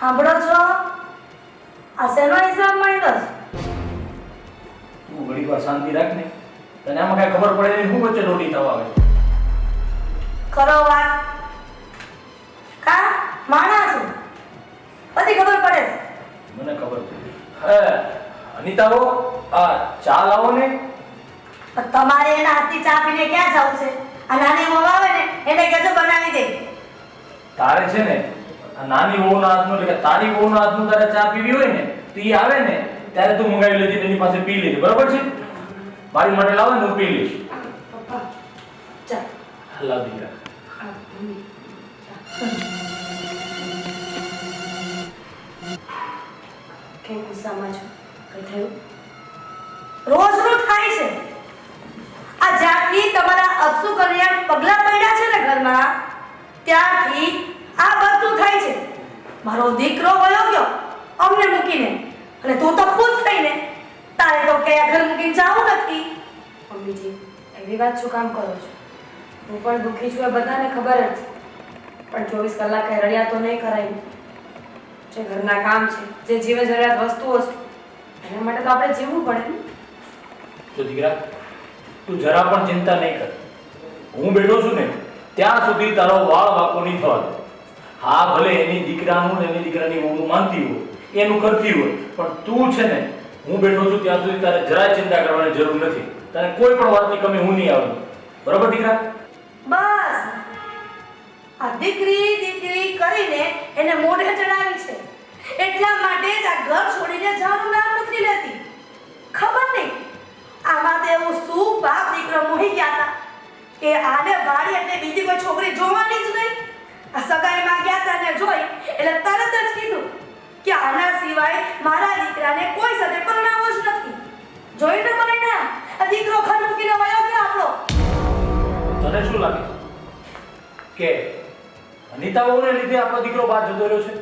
સાંભળો છો? આ શેનો હિસાબ માંડ્યો છે? તું ઘડી વાર શાંતિ રાખ ને. તને આમાં કઈ ખબર પડે નહીં, હું વચ્ચે દોડી થવા આવે છે. ખરો વાત કા માણસ છું બધી ખબર પડે છે. મને ખબર છે. હે અનિતાઓ, આ ચા લાવો ને. પણ તમારે એના હાથની ચા પીને ક્યાં જવું છે? આ નાની વહુ આવે ને એને કહેજો બનાવી દે. તારે છે ને આ નાની વહુના હાથનું એટલે કે તારી વહુના હાથનું તારે ચા પીવી હોય ને તો ઈ આવે ને ત્યારે તું મંગાવી લેજે, તેની પાસે પી લેજે, બરાબર છે? મારી માટે લાવે ને હું પી લઈશ. પપ્પા ચા. લાવ દીકરા. હા મમ્મી ચા. કેમ ગુસ્સામાં છો? કઈ થયું? રોજ રોજ થાય છે. આ જ્યારથી તમારા અપસુ કલ્યાણ પગલા પડ્યા છે ને ઘરમાં ત્યારથી આ બધું થાય છે. મારો દીકરો વયો ગયો અમને મૂકીને અને તું તો ખુશ થઈને તારે તો કયા ઘર મૂકીને જાવું નથી. મમ્મીજી એવી વાત શું કામ કરો છો? હું પણ દુઃખી છું, એ બધાને ખબર જ છે, પણ 24 કલાકે રડ્યા તો નહીં કરાય. જે ઘરના કામ છે, જે જીવન જરૂરિયાત વસ્તુઓ છે એના માટે તો આપણે જીવવું પડે ને. જો દીકરા, તું જરા પણ ચિંતા નહીં કર. હું બેઠો છું ને ત્યાં સુધી તારો વાળ વાકો નહીં થવા દે. હા, ભલે એની દીકરાનું ને એની દીકરાની વહુનું માનતી હોય, એનું કરતી હોય, પણ તું છે ને હું બેઠો છું ત્યાં સુધી તારે જરાય ચિંતા કરવાની જરૂર નથી. તને કોઈ પણ વાતની કમી હું નહીં આવું, બરાબર દીકરા? બસ આ દીકરી દીકરી કરીને એને મોઢે ચડાવી છે એટલા માટે જ આ ઘર છોડીને જવાનું નામ નથી લેતી. ખબર નહીં આમાં તો એવું શું બાપ દીકરો મોહી ગયા હતા કે આને વાડી એટલે બીજી કોઈ છોકરી જોવાની જ નહીં. આ સગાઈમાં ગયા હતા ને જોઈ એટલે તરત જ કીધું કે આના સિવાય મારા દીકરાને કોઈ સાથે પરણાવવો જ નથી. જોઈને પરણ્યા આ દીકરો ઘર મૂકીને વયો ગયો આપણો. તને શું લાગે છે કે અનિતાઓને લીધે આપણો દીકરો બહાર જતો રહ્યો છે?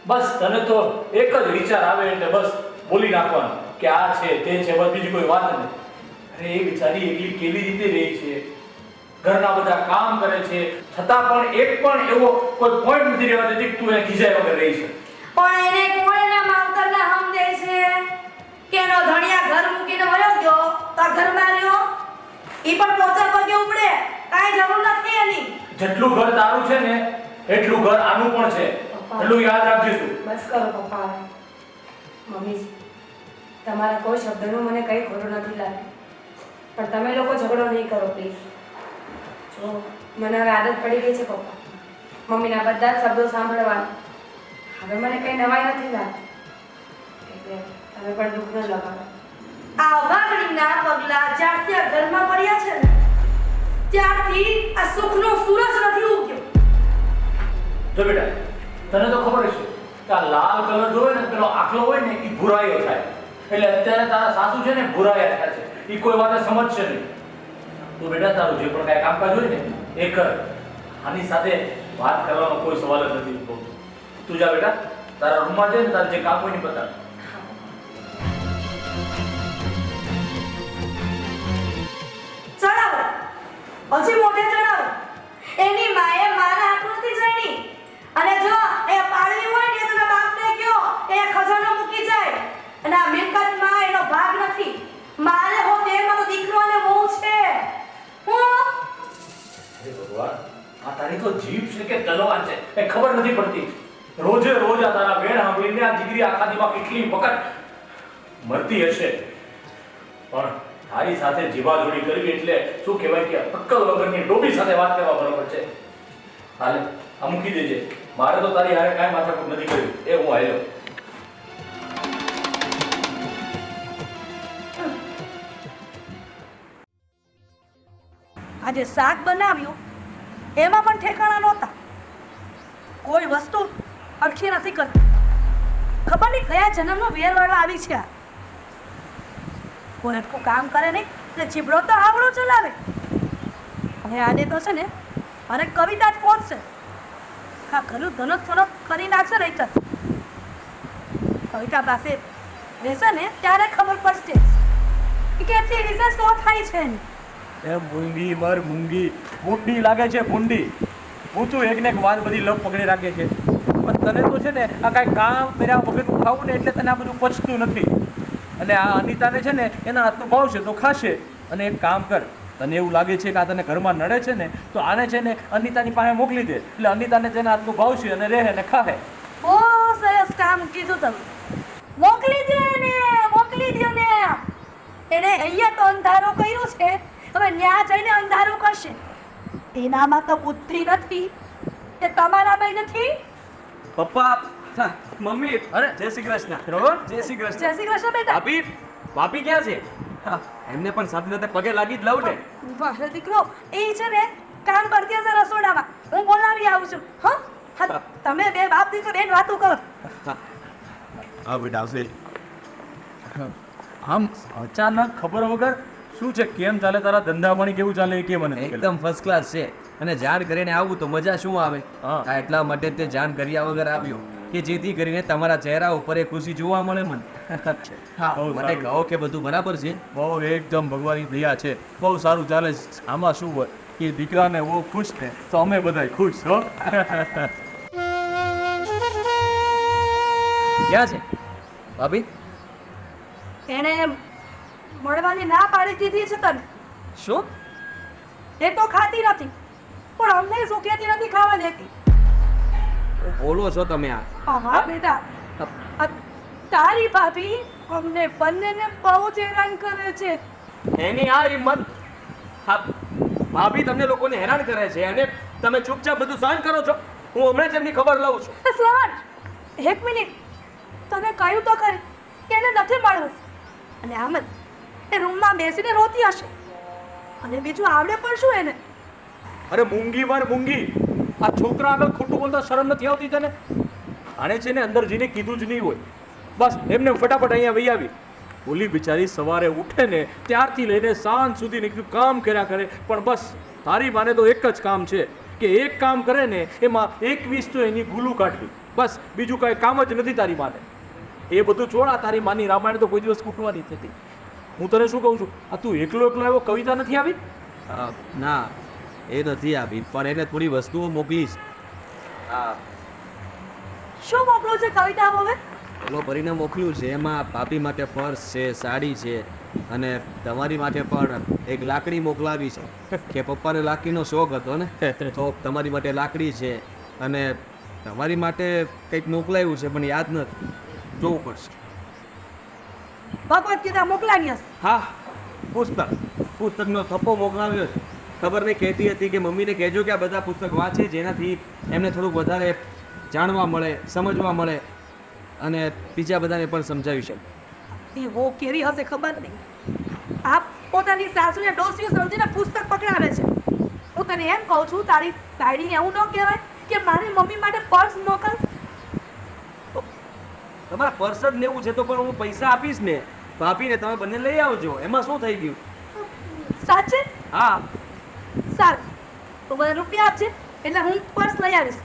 બસ તને તો એક જ વિચાર આવે એટલે બસ બોલી નાખવાનું કે આ છે તે છે, બસ બીજી કોઈ વાત નહીં. અરે એ બિચારી એકલી કેવી રીતે રહે છે? ઘરના બધા કામ કરે છે છતાં પણ એક પણ એવો કોઈ પોઈન્ટ નથી રહેવા દેતી કે તું એને ખીજાય વગર રહી છે. પણ એને કોણ એના માવતરના હમ દે છે કે એનો ધણિયા ઘર મૂકીને વયો ગયો તો આ ઘરમાં રહ્યો? ઈ પણ પોતા પગે ઉપડે, કાંઈ જરૂર નથી એની. જેટલું ઘર તારું છે ને એટલું ઘર આનું પણ છે, એટલું યાદ રાખજે તું. બસ કરો પપ્પા. મમ્મીજી તમારા કોઈ શબ્દનું મને કંઈ ખોટું નથી લાગ્યું, પણ તમે લોકો ઝઘડો નહીં કરો પ્લીઝ. જો મને હવે આદત પડી ગઈ છે પપ્પા મમ્મીના બધા જ શબ્દો સાંભળવાના. હવે મને કંઈ નવાઈ નથી લાગતી, એટલે તમે પણ દુઃખ ન લગાડો. આ અભાગણીના પગલા જ્યારથી આ ઘરમાં પડ્યા છે ને ત્યારથી આ સુખનો સૂરજ નથી ઉગ્યો. જો બેટા, તને તો ખબર છે કે આ લાલ કલર જો હોય ને પેલો આખલો હોય ને એ ભૂરાયો થાય. એટલે અત્યારે તારા સાસુ છે ને ભૂરાયા થયા છે, એ કોઈ વાતે સમજશે નહીં. તો બેટા તારું જે પણ કાંઈ કામકાજ હોય ને એ કર. આની સાથે વાત કરવાનો કોઈ સવાલ જ નથી ઉભો. તું જા બેટા, તારા રૂમમાં જઈને તારે જે કામ હોય ને બતાવ. ચડાવો, હજી મોઢે ચડાવો. એની માએ મારા હાથ નથી ચડી. અને જો એ પાળવી હોય ને તો બાપને કયો એ ખજાનો મૂકી જાય. અને આ મિલકતમાં એનો ભાગ નથી. મારે હો દેરમાં તો દીકરો અને વહુ છે. હું હે ભગવાન, આ તારી તો જીભ છે કે તલવાર છે એ ખબર નથી પડતી. રોજે રોજ આ તારા વેણ સાંભળીને આ દીકરી આખા દીમાં કેટલી વખત મરતી હશે. પણ તારી સાથે જીવાજોડી કરવી એટલે શું કહેવાય કે અક્કલ વગરની ડોબી સાથે વાત કરવા બરોબર છે. હાલે આ મૂકી દેજે. મારે તો તારી હારે કાંઈ માથાકૂટ નથી કર્યું, એ હું આવ્યો. આજે શાક બનાવ્યું એમાં પણ ઠેકાણા નહોતા. કોઈ વસ્તુ અડખી નથી કરતી. ખબર નહીં કયા જન્મનો વેરવાળો આવી છે આ. કોઈ અટકું કામ કરે નહીં એટલે ચીબડો તો આવડો ચલાવે. હવે આને તો છે ને અને કવિતા જ પહોંચશે. હા ખરું ધનક થનક કરી નાખશે નહીં તો કવિતા પાસે રહેશે ને ત્યારે ખબર પડશે કે કેટલી રીતે શું થાય છે એની. એ મૂંગી મર મૂંગી, મૂંડી લાગે છે ભૂંડી. હું તું એકને એક વાત બધી લપ પકડી રાખે છે. પણ તને તો છે ને આ કાંઈ કામ કર્યા વગરનું ખાવું ને એટલે તને આ બધું પચતું નથી. અને આ અનિતાને છે ને એના હાથનું ભાવશે તો ખાશે. અને એક કામ કર, તને એવું લાગે છે કે આ તને ઘરમાં નડે છે ને તો આને છે ને અનિતાની પાસે મોકલી દે, એટલે અનિતાને તેના હાથનું ભાવશે અને રહે અને ખાહે. બહુ સરસ કામ કીધું તમે. મોકલી દો ને, મોકલી દો ને. એને અહીંયા તો અંધારો કર્યું છે, હવે ન્યા જઈને અંધારો કરશે. એનામાં તો બુદ્ધિ નથી, એ તમારામાં નથી. પપ્પા, હા, મમ્મી, અરે જય શ્રી કૃષ્ણ. બરોબર? જય શ્રી કૃષ્ણ. જય શ્રી કૃષ્ણ બેટા. ભાભી, ભાભી ક્યાં છે? હા, એમને પણ સાથે સાથે પગે લાગી જ લઉં ને. વાહ દીકરો, એ છે ને કામ કરતી હશે રસોડામાં, હું બોલાવી આવું છું. હા હા, તમે બે બાપ દીકરો બેન વાતો કરો. હા બેટા, આવશે. આમ અચાનક ખબર વગર શું છે, કેમ ચાલે તારા ધંધા પાણી, કેવું ચાલે એ કે મને એકદમ ફર્સ્ટ ક્લાસ છે. અને જાણ કરીને આવું તો મજા શું આવે? હા. આ એટલા માટે તે જાણ કર્યા વગર આવ્યો કે જેથી કરીને તમારા ચહેરા ઉપર એ ખુશી જોવા મળે મને. હા, બહુ મને સારું. કહો કે બધું બરાબર છે? બહુ એકદમ ભગવાનની દયા છે, બહુ સારું ચાલે છે. આમાં શું હોય કે દીકરાને બહુ ખુશ ને તો અમે બધા ખુશ. હો ક્યાં છે ભાભી? એને મળવાની ના પાડી દીધી છે તને. શું? એ તો ખાતી નથી, પણ અમને સુખેથી નથી ખાવા દેતી. બોલો છો તમે આ? હા બેટા, આ તારી ભાભી અમને બંનેને બહુ જ હેરાન કરે છે. એની આ હિંમત! હા, ભાભી તમને લોકોને હેરાન કરે છે અને તમે ચૂપચાપ બધું સહન કરો છો. હું હમણાં જ એમની ખબર લઉં છું. સર, એક મિનિટ, તને કહ્યું તો ખરી કે એને નથી મળવું. અને આમ જ એ રૂમમાં બેસીને રોતી હશે. અને બીજું આવડે પણ શું એને? અરે મૂંગી વાર મૂંગી, આ છોકરા આગળ ખોટું બોલતા શરમ નથી આવતી તને? આને છે ને અંદર જઈને કીધું જ નહીં હોય, બસ એમને ફટાફટ અહીંયા વહી આવી. ઓલી બિચારી સવારે ઉઠે ને ત્યારથી લઈને સાંજ સુધી નીકળ્યું કામ કર્યા કરે, પણ બસ તારી માને તો એક જ કામ છે કે એક કામ કરે ને એમાં 21 તો એની ભૂલું કાઢવી, બસ બીજું કાંઈ કામ જ નથી તારી માને. એ બધું છોડા, તારી માની રામાયણ તો કોઈ દિવસ કૂટવાની થતી. હું તને શું કહું છું, આ તું એકલો એકલો એવો કવિતા નથી આવી? ના, એ નથી આવી, પણ એને થોડી વસ્તુઓ મોકલીશ. શું મોકલું છે કવિતા હવે? પેલો ભરીને મોકલ્યું છે, એમાં ભાભી માટે પર્સ છે, સાડી છે, અને તમારી માટે પણ એક લાકડી મોકલાવી છે કે પપ્પાને લાકડીનો શોખ હતો ને, તો તમારી માટે લાકડી છે. અને તમારી માટે કંઈક મોકલાવ્યું છે પણ યાદ નથી, જોવું પડશે. ભગવદ ગીતા મોકલાવી હશે. હા, પુસ્તકનો થપ્પો મોકલાવ્યો છે. ખબર નહીં, કહેતી હતી કે મમ્મીને કહેજો કે આ બધા પુસ્તક વાંચે, જેનાથી એમને થોડુંક વધારે જાણવા મળે, સમજવા મળે અને બીજા બધાને પણ સમજાવી શકે. એ હો કેવી હશે ખબર નહીં. આ પોતાની સાસુને ડોસીઓ સમજીને પુસ્તક પકડાવે છે. હું તને એમ કહું છું, તારી ડાયરીને એવું ન કહેવાય કે મારી મમ્મી માટે પર્સ મોકલ. તમારા પર્સ જ લેવું છે તો પણ હું પૈસા આપીશ ને ભાભીને, તમે બંને લઈ આવજો, એમાં શું થઈ ગયું? સાચે? હા. સારું, તો મને રૂપિયા આપજે એટલે હું પર્સ લઈ આવીશ.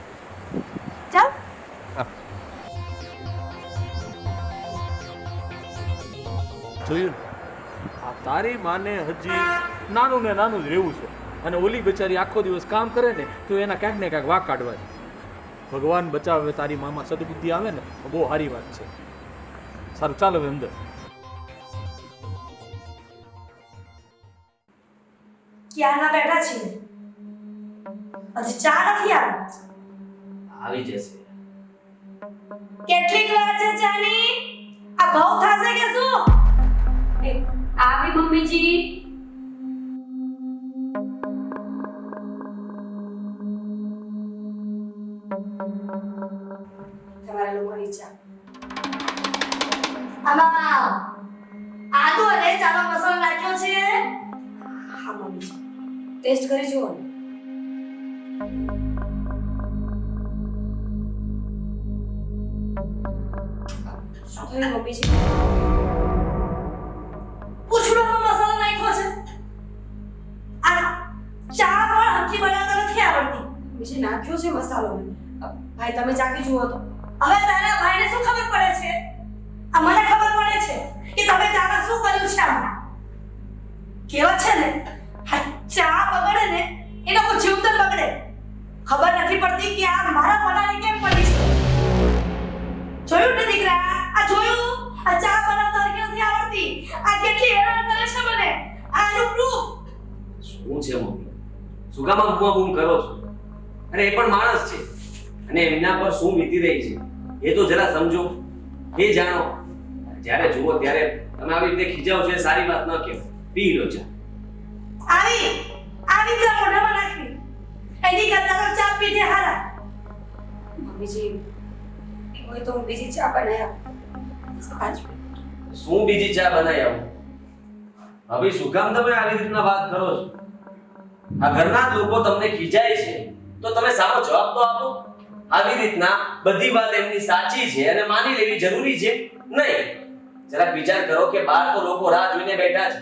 ચાલ. જોયું ને? આ તારી માને હજી નાનું ને નાનું જ રહેવું છે, અને ઓલી બિચારી આખો દિવસ કામ કરે ને તો એના ક્યાંક ને ક્યાંક વાક કાઢવા છે. ભગવાન બચાવે, તારી મામાં સદબુદ્ધિ આવે ને તો બહુ સારી વાત છે. સારું, ચાલો હવે અંદર. ક્યારના બેઠા છીએ, હજી ચા નથી આવી. આવી જશે. કેટલીક વાર છે ચાની? આ ઘઉં થાશે કે શું? આવી મમ્મીજી. તમારા લોકોની ચા. આમાં આદુ અને ચાનો મસાલો નાખ્યો છે. હા મમ્મીજી, ટેસ્ટ કરી જુઓ ને. શું થયું મમ્મીજી? પૂછડોનો મસાલો નાખ્યો છે. આ ચા પણ હરખી બનાવતા નથી આવડતી. મમ્મીજી, નાખ્યો છે મસાલો. ભાઈ તમે ચાખી જુઓ તો. હવે તારા ભાઈને શું ખબર પડે છે? આ મને ખબર પડે છે કે તમે ચાના શું કર્યું છે. આમાં કેવત છે ને, આ ચા બગડે ને એ લોકો જીવતર બગડે. ખબર નથી પડતી કે આ મારા પનાની કેમ પડી છે. જોયું ને દીકરા, આ જોયું? આ ચા બનાવતા હરખી નથી આવડતી. આ કેટલી હેરાન કરે છે મને. આનું proof. શું છે મમ્મી? શું કામ આમ બૂમ કરો છો? અરે એ પણ માણસ છે અને એમના પર શું વીતી રહી છે એ તો જરા સમજો, એ જાણો. જ્યારે જુઓ ત્યારે તમે આવી રીતે ખીજાવ છો એ સારી વાત ન કહેવાય. પી લો ચા. આવી ત્યાં મોઢામાં નાખી. એની કરતા તો ચા પીધે હારા. મમ્મીજી હોય તો હું બીજી ચા બનાવ્યા 5 મિનિટ. શું બીજી ચા બનાવી આવું? હવે શું કામ તમે આવી રીતના વાત કરો છો? આ ઘરના જ લોકો તમને ખીજાય છે તો તમે સારો જવાબ તો આપો. આવી રીતના બધી વાત એમની સાચી છે અને માની લેવી જરૂરી છે નહીં. જરાક વિચાર કરો કે બહાર તો લોકો રાહ જોઈને બેઠા છે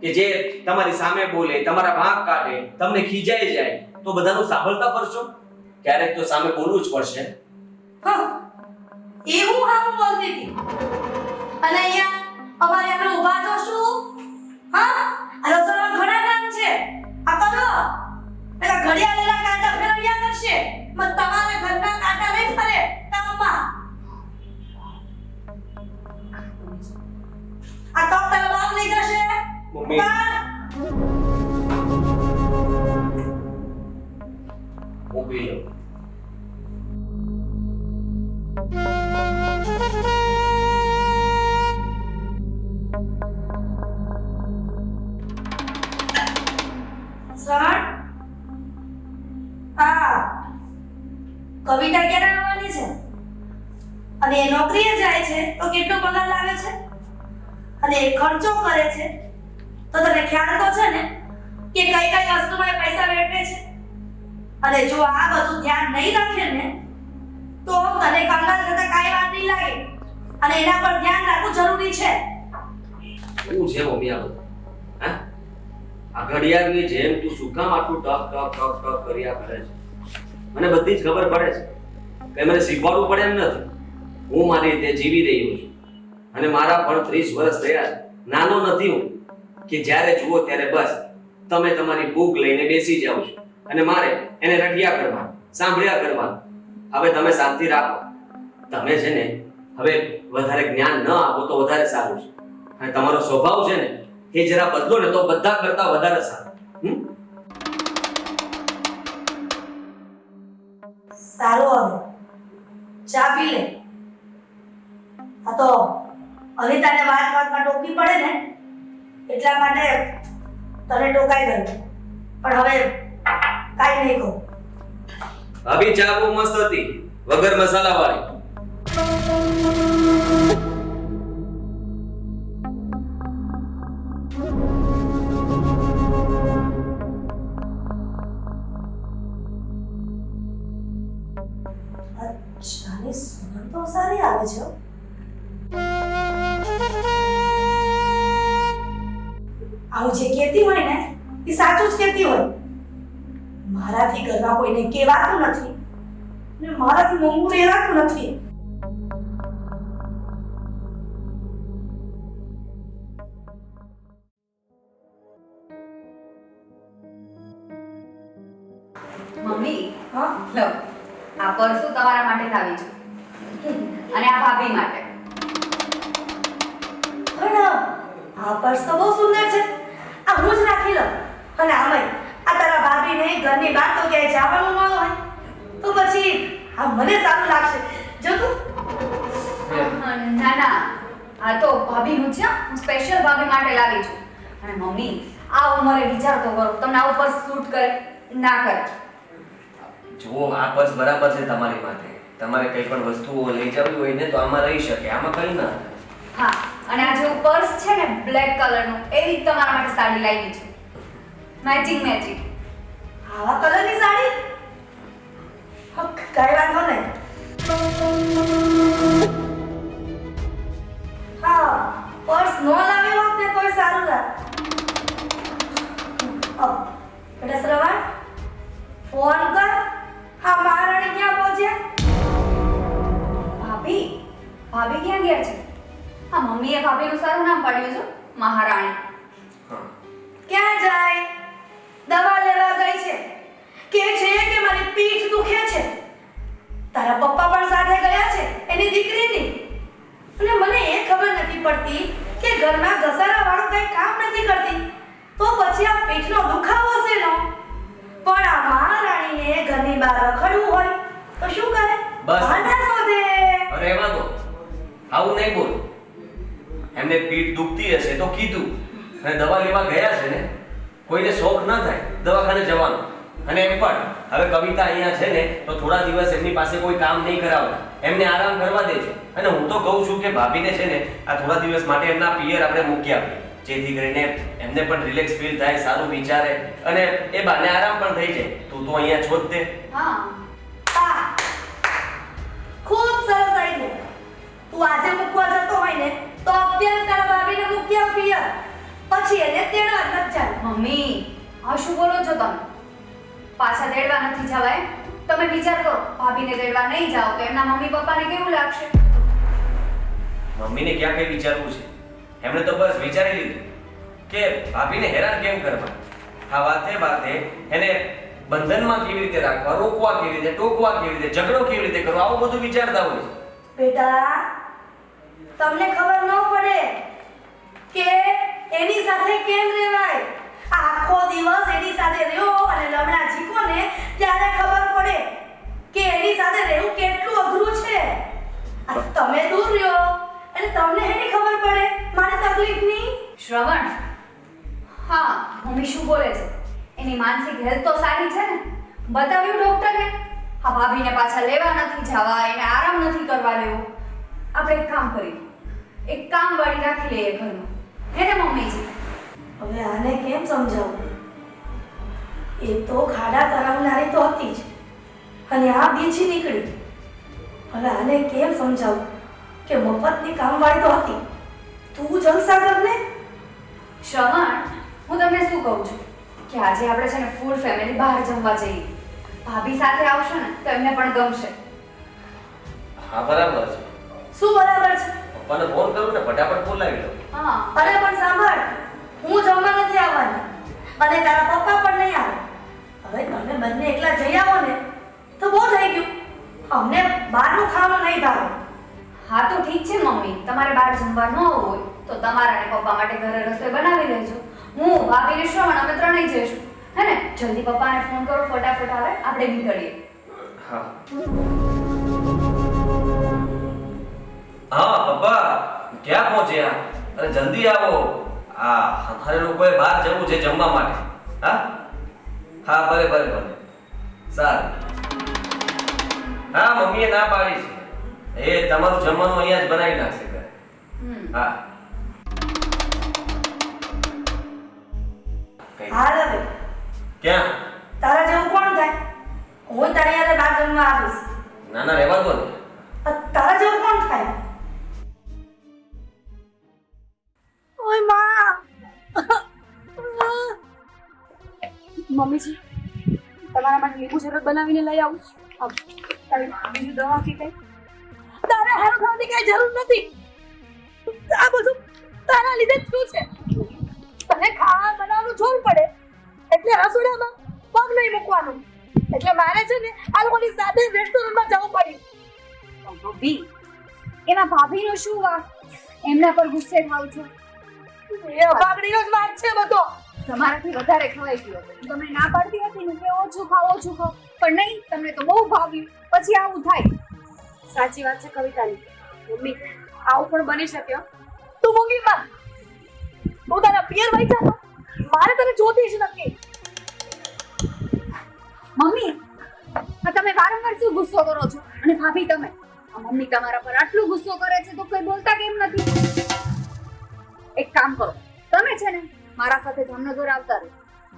કે જે તમારી સામે બોલે, તમારા વાંક કાઢે, તમને ખીજાઈ જાય તો બધાનું સાંભળતા ફરશો? ક્યારેક તો સામે બોલવું જ પડશે. હા, એવું હારું બોલતી હતી. અને અહીંયા અમારે આપણે ઊભા તો શું? હા, આ રસોડામાં ઘણા કામ છે. આ કરો. પેલા ઘડિયાળેલા કાંટા ફેરવ્યા કરશે. મત તમારે ઘરના કાંટા નહીં ફરે કામમાં. આ તો પેલા બાપ લઈ જશે. મમ્મી. હું પી લઉં. સર, કવિતા ક્યારે આવવાની છે? અને એ નોકરીએ જાય છે તો કેટલો પગાર લાવે છે? અને એ ખર્ચો કરે છે તો તને ખ્યાલ તો છે ને કે કઈ કઈ વસ્તુમાં એ પૈસા વેડફે છે? અને જો આ બધું ધ્યાન નહીં રાખે ને તો તને કંગાલ થતા કાંઈ વાર નહીં લાગે. અને એના પર ધ્યાન રાખવું જરૂરી છે. શું છે મમ્મી આ બધું? હા, આ ઘડિયાળની જેમ તું શું કામ આટલું ટક ટક ટક ટક કર્યા કરે છે? મને બધી જ ખબર પડે છે કે મને શીખવાડવું પડે એમ નથી. હું મારી રીતે જીવી રહ્યો છું અને મારા પણ 30 વર્ષ થયા છે. નાનો નથી હું કે જ્યારે જુઓ ત્યારે બસ તમે તમારી બુક લઈને બેસી જાઓ છો અને મારે એને રટ્યા કરવા, સાંભળ્યા કરવા. હવે તમે શાંતિ રાખો. તમે છે ને હવે વધારે જ્ઞાન ન આપો તો વધારે સારું છે. અને તમારો સ્વભાવ છે ને એ જરા બદલો ને તો બધા કરતા વધારે સારું. સારું, હવે ચા પી લે. આ તો અનિતાને વાતમાં ટોકી પડે ને એટલા માટે તને ટોકાઈ ગયું. પણ હવે કાઈ નહીં કહું. ભાભી ચા બહુ મસ્ત હતી, વગર મસાલા વાળી. ચાની સુગંધ તો સારી આવે છે. આવું જે કહેતી હોય ને એ સાચું જ કહેતી હોય. મારાથી ઘરમાં કોઈને કહેવાતું નથી ને મારાથી મોંઘું રહેવાતું નથી. મમ્મી, હા, લો આ પર્સ તમારા માટે લાવી છું અને આ ભાભી માટે. પણ આ પર્સ તો બહુ સુંદર છે. આ હું જ રાખી લઉં. અને આમય આ તારા ભાભીને ઘરની બહાર તો ક્યાંય જવાનું ન હોય તો પછી આ મને સારું લાગશે. જો તું. ના ના, આ તો ભાભીનું છે. હું સ્પેશિયલ ભાભી માટે લાવી છું. અને મમ્મી, આ ઉંમરે વિચાર તો કરો, તમને આ ઉપર સૂટ કરે ના કરે. જુઓ, આ પર્સ બરાબર છે તમારી માટે. તમારે કઈ પણ વસ્તુઓ લઈ જવી હોય ને તો આમાં રહી શકે, આમાં કઈ ના. હા, અને આ જે પર્સ છે ને બ્લેક કલરનું, એવી જ તમારા માટે સાડી લાવી છું. Matching matching. આવા કલરની સાડી? કઈ વાંધો નહીં. હા, પર્સ ન લાવી હોત ને તોય સારું લાગ. બેટા શ્રવણ, ફોન કર. હા, મહારાણી ક્યાં પહોંચ્યા? ભાભી ક્યાં ગયા છે? હા, મમ્મીએ ભાભીનું સારું નામ પાડ્યું છે, મહારાણી. ક્યાં જાય? દવા લેવા ગઈ છે. કે છે કે મારી પીઠ દુખે છે. તારા પપ્પા પણ સાથે ગયા છે એની દીકરીની. પડતી કે ઘરમાં ઘસારા વાળું કઈ કામ નથી કરતી તો પછી આ પેટનો દુખાવો શેનો? પણ આ મહારાણીને ઘરની બહાર રખડવું હોય તો શું કરે? બસ. બહાના શોધે. અરે એમાં તો આવું નહીં બોલ. એમને પીઠ દુખતી હશે તો કીધું અને દવા લેવા ગયા છે ને. કોઈને શોખ ન થાય દવાખાને જવાનો. અને એમ પણ હવે કવિતા અહીંયા છે ને તો થોડા દિવસ એમની પાસે કોઈ કામ નહીં કરાવતા, એમને આરામ કરવા દેજો. અને હું તો કહું છું કે ભાભીને છે ને આ થોડા દિવસ માટે એમના પિયર આપણે મૂકી આપીએ, જેથી કરીને એમને પણ રિલેક્સ ફીલ થાય, સારું વિચારે અને એ બાને આરામ પણ થઈ જાય. તું તો અહીંયા છો જ તે. હા આ ખૂબ સરસ આઈડિયા. તું આજે મૂકવા જતો હોય ને તો અત્યારે તારા ભાભીને મૂકી આવ પિયર. પછી એને તેડવા ન જાય. મમ્મી આ શું બોલો છો તમે? પાછા તેડવા નથી જવાય. તમે વિચાર કરો, ભાભીને તેડવા નહીં જાઓ તો એમના મમ્મી પપ્પાને કેવું લાગશે? મમ્મીને ક્યાં કઈ વિચારવું છે? એમણે તો બસ વિચારી લીધું કે ભાભીને હેરાન કેમ કરવા. આ વાતે એને બંધનમાં કેવી રીતે રાખવા, રોકવા કેવી રીતે, ટોકવા કેવી રીતે, ઝઘડો કેવી રીતે કરવો, આવું બધું વિચારતા હોય છે. બેટા તમને ખબર ન પડે કે એની સાથે કેમ રહેવાય. આખો દિવસ એની સાથે રહ્યો અને લમણા જીકો ને ત્યારે ખબર પડે કે એની સાથે રહેવું કેટલું અઘરું છે. આ તમે દૂર રહ્યો અને તમને એની ખબર પડે મારી તકલીફની. શ્રવણ, હા મમ્મી શું બોલે છે? એની માનસિક હેલ્થ તો સારી છે ને? બતાવ્યું ડોક્ટરને? હા ભાભીને પાછા લેવા નથી જવા, એને આરામ નથી કરવા દેવો. આપણે એક કામ કરીએ, એક કામવાળી રાખી લઈએ ઘરમાં, હે ને મમ્મીજી? હવે આને કેમ સમજાવું? એ તો ખાડા કરાવનારી તો હતી જ અને આ બીજી નીકળી. હવે આને કેમ સમજાવું કે મફતની કામવાળી તો હતી? તું જલસા કર ને. શ્રવણ, હું તમને શું કહું છું કે આજે આપણે છે ને ફૂલ ફેમિલી બહાર જમવા જઈએ. ભાભી સાથે આવશો ને તો એમને પણ ગમશે. હા બરાબર છે. શું બરાબર છે? પપ્પાને ફોન કરું ને ફટાફટ બોલાવી લો. હા અરે પણ સાંભળ, હું જમવા નથી આવવાની અને તારા પપ્પા પણ નહીં આવે. હવે તમે બંને એકલા જઈ આવો ને તો બહુ થઈ ગયું. અમને બહારનું ખાવાનું નહીં ભાવે. હા તો ઠીક છે મમ્મી, તમારે બહાર જમવા ન આવવું હોય તો તમારા અને પપ્પા માટે ઘરે રસોઈ બનાવી લેજો. હું ભાભી ને શ્રવણ અમે ત્રણેય જઈશું, હે ને? જલ્દી પપ્પાને ફોન કરો, ફટાફટ આવે, આપણે નીકળીએ. હા હા પપ્પા ક્યાં પહોંચ્યા? અરે જલ્દી આવો. અમારે લોકોએ બહાર જવું છે જમવા માટે. હા હા ભલે ભલે ભલે સારું. હા મમ્મીએ ના પાડી છે, એ તમારું જમવાનું અહીંયા જ બનાવી નાખશે ઘરે. હા હાલ હવે ક્યાં? તારા જેવું કોણ થાય? હું તારી હારે બહાર જમવા આવીશ. ના ના રહેવા દો ને. તારા જેવું કોણ થાય? ઓય માં. મમ્મીજી, તમારા માટે લીંબુ શરબત બનાવીને લઈ આવું. બીજું દવા કે કઈ? તારે હારું ખાવાની કઈ જરૂર નથી. આ બધું તારા લીધે જ થયું છે. તને ખાવા બનાવવાનું જોર પડે એટલે રસોડામાં પગ નહીં મૂકવાનું. એટલે મારે છે ને આ લોકોની સાથે રેસ્ટોરન્ટમાં જવું પડ્યું. ભાભી, એમાં ભાભીનો શું વાંક? એમના પર ગુસ્સે થાવ છો? એ અભાગણીનો જ વાત છે બધો. તમારાથી વધારે ખવાઈ ગયો. હું તમને ના પાડતી હતી ને કે ઓછું ખાઓ પણ નહીં, તમને તો બહુ ભાવ્યું. પછી આવું થાય. સાચી વાત છે કવિતાની. મમ્મી, આવું પણ બની શકે હો. તું મૂંગી માં. હું તારા પિયર વહી જા. મારે તને જોતી જ નથી. મમ્મી, આ તમે વારંવાર શું ગુસ્સો કરો છો? અને ભાભી તમે, આ મમ્મી તમારા પર આટલું ગુસ્સો કરે છે તો કોઈ બોલતા કેમ નથી? એક કામ કરો, તમે છે ને મારા સાથે જામનગર આવતા રહો.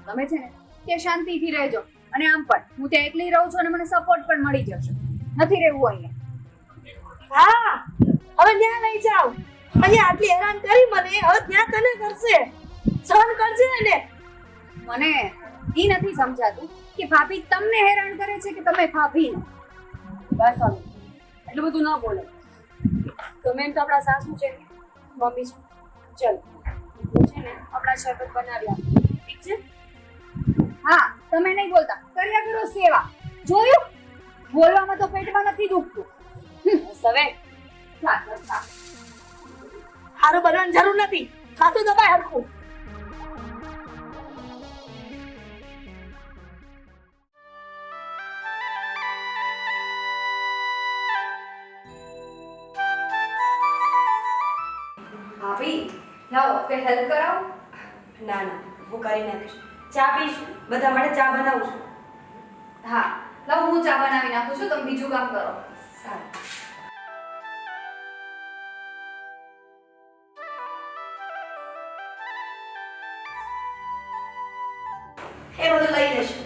તમે છે ને ત્યાં શાંતિથી રહેજો. અને આમ પણ હું ત્યાં એકલી રહું છું અને મને સપોર્ટ પણ મળી જશે. નથી રહેવું અહીંયા. હા, હવે ન્યા લઈ જાવ. અહીંયા આટલી હેરાન કરી મને, હવે ત્યાં તને કરશે. સહન કરજે ને. મને ઈ નથી સમજાતું કે ભાભી તમને હેરાન કરે છે કે તમે ભાભીને. બસ હવે એટલું બધું ન બોલે. તમે એમ તો આપણા સાસુ છે, મમ્મી છે. ચલ, હું છે ને આપણા શરબત બનાવી આપું, ઠીક છે? હા, તમે નહીં બોલતા, કર્યા કરો સેવા. જોયું? બોલવામાં તો પેટમાં નથી દુખતું. બસ હવે હા. આરું બનવાની જરૂર નથી. ખાતું દબાય હરખું. ભાભી લાવો કે હેલ્પ કરાવો. ના ના હું કરી નાખીશ. ચા પીશું, બધા માટે ચા બનાવું છું. હા લાવો હું ચા બનાવી નાખું છું, તમે બીજું કામ કરો. સારું. એ બધું લઈ લેશે.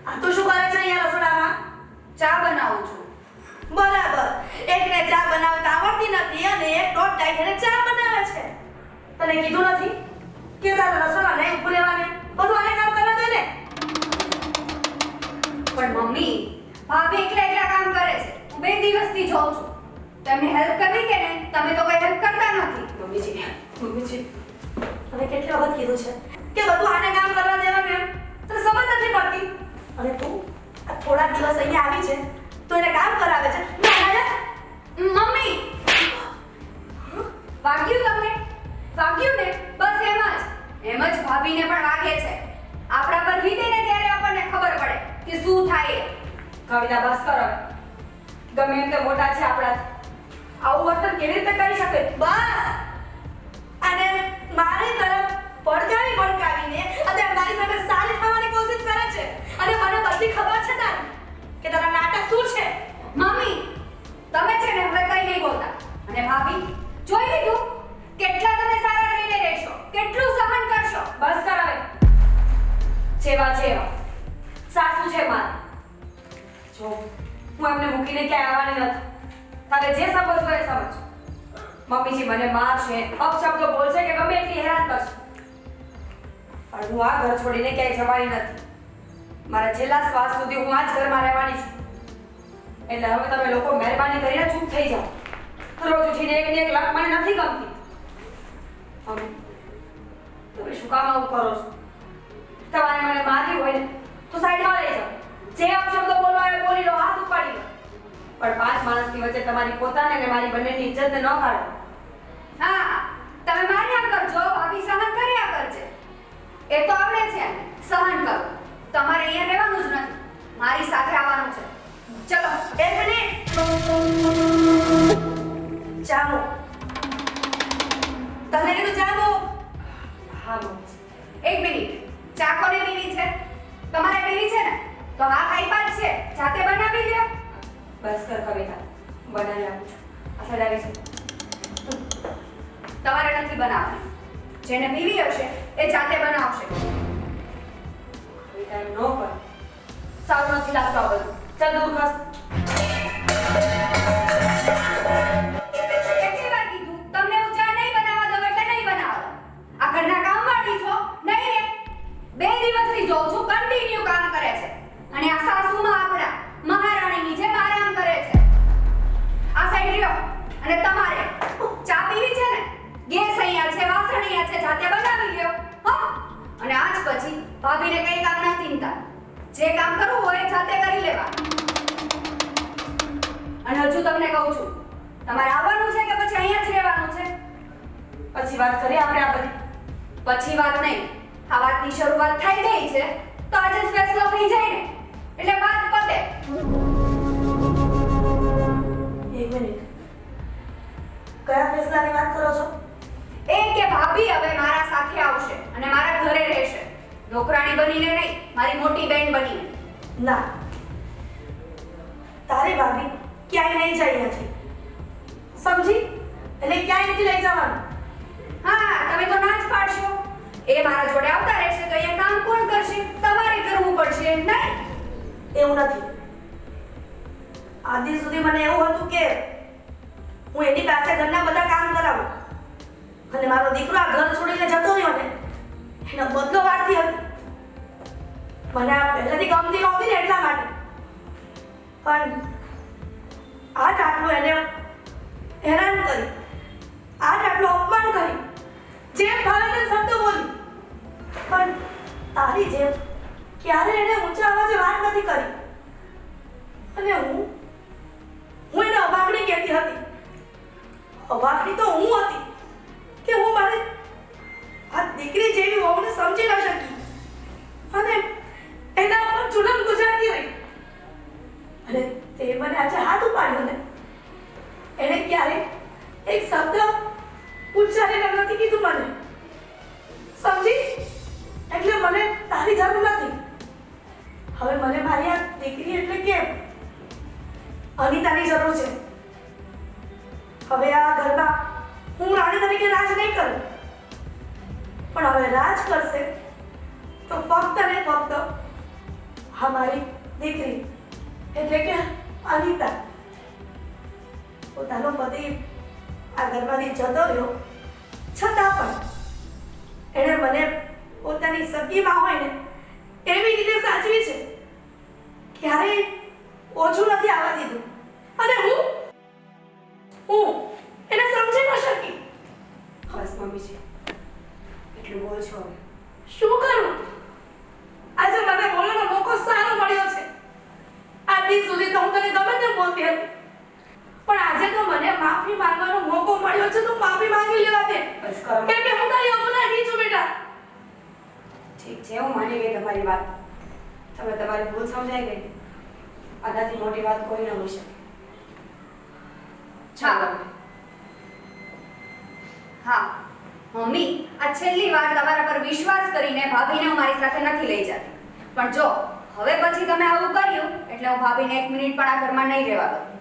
આ તું શું કરે છે અહીંયા રસોડામાં? ચા બનાવું છું. બરાબર. એકને ચા બનાવતા આવડતી નથી અને એક દોઢ ટાઈમ ચા બનાવે છે. તને કીધું નથી કે તારે રસોડા નહીં ઉભું રહેવાને? બધું આને કામ કરવા દે ને. પણ મમ્મી ભાભી એકલા કામ કરે છે, હું 2 દિવસથી જોઉં છું. તમને હેલ્પ કરવી કે ને, તમે તો કઈ હેલ્પ કરતા નથી. મમ્મીજી તને કેટલી વખત કીધું છે કે બધું આને કામ કરવા દેવાનું એમ? તને સમજ નથી પડતી. અને તું આ થોડા દિવસ અહીંયા આવી છે તો એને કામ કરાવે છે. મમ્મી વાગ્યું તમને? વાગ્યું ને? બસ એમ જ ભાભીને પણ વાગે છે. આપણા પર વીતે ને ત્યારે આપણને ખબર પડે કે શું થાય. કવિતા બસ કરો. ગમે એમ તે મોટા છે આપણાથી, આવું વર્તન કેવી રીતે કરી શકે? બસ. અને મારી તરફ ભડકાવીને અત્યારે મારી સામે સારી થવાની કોશિશ કરે છે. અને મને બધી ખબર છે તારી કે તારા નાટક શું છે. મમ્મી તમે છે ને હવે કઈ નહીં બોલતા. અને ભાભી જોઈ લીધું કેટલા તમે સારા રહીને રહેશો, કેટલું સહન કરશો. બસ કર હવે. જેવા સાસુ છે મારા. જો હું એમને મૂકીને ક્યાંય આવવાની નથી. તારે જે સમજવું હોય એ સમજ. મમ્મીજી મને મારશે, અપશબ્દો બોલશે કે ગમે એટલી હેરાન કરશે, પણ હું આ ઘર છોડીને ક્યાંય જવાની નથી. મારા છેલ્લા શ્વાસ સુધી હું આ જ ઘરમાં રહેવાની છું. એટલે હવે તમે લોકો મહેરબાની કરીને ચૂપ થઈ જાઓ. રોજ ઉઠીને એક ને એક લાખ મને નથી ગમતી. મમ્મી તમે શું કામ આવું કરો છો? તમારે મને મારવી હોય ને તો સાઈડમાં લઈ જાઓ. જે અપશબ્દો બોલવા એ બોલી લો, હાથ ઉપાડી લો, પણ 5 માણસની વચ્ચે તમારી પોતાને અને મારી બંનેની ઇજ્જતને ન કાઢો. હા તમે માર્યા કરજો, ભાભી સહન કર્યા કરજે. એ તો આવડે છે સહન કરો. તમારે અહીંયા રહેવાનું જ નથી, મારી સાથે આવવાનું છે. ચલો એક મિનિટ. જામો. તને કીધું જામો. હા મમ્મી. એક મિનિટ. ચા કોને પીવી છે? તમારે પીવી છે ને? તો હા ખાઈ છે, જાતે બનાવી લ્યો. બસ કર કવિતા, બનાવી આપું છું. આ સડાવી છે. તમારે નથી બનાવવાની. જેને પીવી હશે એ જાતે બનાવશે. કવિતા એમ ન કર. સારું નથી લાગતું આ બધું. ચાલ દૂર ખસ. કેટલી વાર કીધું તમને હું ચા નહીં બનાવવા દઉં એટલે નહીં બનાવો. આ ઘરના કામવાળી છો નહીં ને? 2 દિવસથી જોઉં છું કન્ટિન્યુ કામ કરે છે. અને આ સાસુમાં આપણા મહારાણીની જેમ આરામ કરે છે. આ સાઈડ રહ્યો. અને તમારે ચા પીવી છે ને? ગેસ અહીંયા છે, વાસણ અહીંયા છે, જાતે બનાવી લ્યો. હા. અને આજ પછી ભાભીને કઈ કામ ના ચિંતા. જે કામ કરવું હોય જાતે કરી લેવા. અને હજુ તમને કહું છું, તમારે આવવાનું છે કે પછી અહીંયા જ રહેવાનું છે? પછી વાત કરીએ આપણે આ બધી. પછી વાત નહીં. આ વાતની શરૂઆત થઈ ગઈ છે તો આજે જ ફેસલો થઈ જાય ને, એટલે વાત પતે. એક મિનિટ. કયા ફેસલાની વાત કરો છો? એ કે ભાભી હવે મારા સાથે આવશે અને મારા ઘરે રહેશે. નોકરાણી બનીને નહીં, મારી મોટી બહેન બનીને. ના, તારી ભાભી ક્યાંય નહીં જઈ નથી, સમજી? એટલે ક્યાંય નથી લઈ જવાનું. હા તમે તો ના જ પાડશો. એ મારા જોડે આવતા રહેશે તો અહીંયા કામ કોણ કરશે? તમારે કરવું પડશે નહીં? એવું નથી. આજ દિન સુધી મને એવું હતું કે હું એની પાસે ઘરના બધા કામ કરાવું અને મારો દીકરો આ ઘર છોડીને જતો રહ્યો ને એનો બદલો વાળતી હતી. મને આ પહેલેથી ગમતી નહોતી ને એટલા માટે. પણ આજ આટલું એને હેરાન કરી, આજ આટલું અપમાન કરી, જેમ ભાવે તેમ શબ્દો બોલી, પણ તારી જેમ ક્યારે એને ઊંચા અવાજે વાત નથી કરી. અને હું એને અભાગણી કહેતી હતી. અવાકડી તો હું હતી કે હું મારી આ દીકરી જેવી વહુને સમજી ન શકી અને એના પર જુલમ ગુજારતી રહી. અને તે મને આજે હાથ ઉપાડ્યો ને એને ક્યારે એક શબ્દ ઉચ્ચારીને નથી કીધું મને. સમજી? એટલે મને તારી જરૂર નથી. હવે મને મારી આ દીકરી એટલે કેમ અનિતાની જરૂર છે. હવે આ ઘરમાં હું રાણી તરીકે રાજ નહીં કરું, પણ હવે રાજ કરશે તો ફક્ત ને ફક્ત અમારી દીકરી એટલે કે અનિતા. પોતાનો પતિ આ ઘરમાંથી જતો રહ્યો છતાં પણ એણે મને પોતાની સગીમાં હોય ને એવી રીતે સાચવી છે. ક્યારેય ઓછું નથી આવવા દીધું. અને હું એને સમજી ન શકી. બસ મમ્મીજી, એટલું બોલ છો હવે. શું કરું? આજે મને બોલવાનો મોકો સારો મળ્યો છે. આ દિન સુધી તો હું તને ગમે તેમ બોલતી હતી, પણ આજે તો મને માફી માંગવાનો મોકો મળ્યો છે. તો માફી માંગી લેવા દે. બસ કરો. કેમ કે હું તારી અપરાધી છું બેટા. ઠીક છે, હું માની ગઈ તમારી વાત. તમે તમારી ભૂલ સમજાઈ ગઈ. આનાથી મોટી વાત કોઈ ન હોઈ શકે. ચાલો. હા મમ્મી, આ છેલ્લી વાર તમારા પર વિશ્વાસ કરીને ભાભીને હું મારી સાથે નથી લઈ જતી, પણ જો હવે પછી તમે આવું કર્યું એટલે હું ભાભીને 1 મિનિટ પણ આ ઘરમાં નહીં રહેવા દઉં.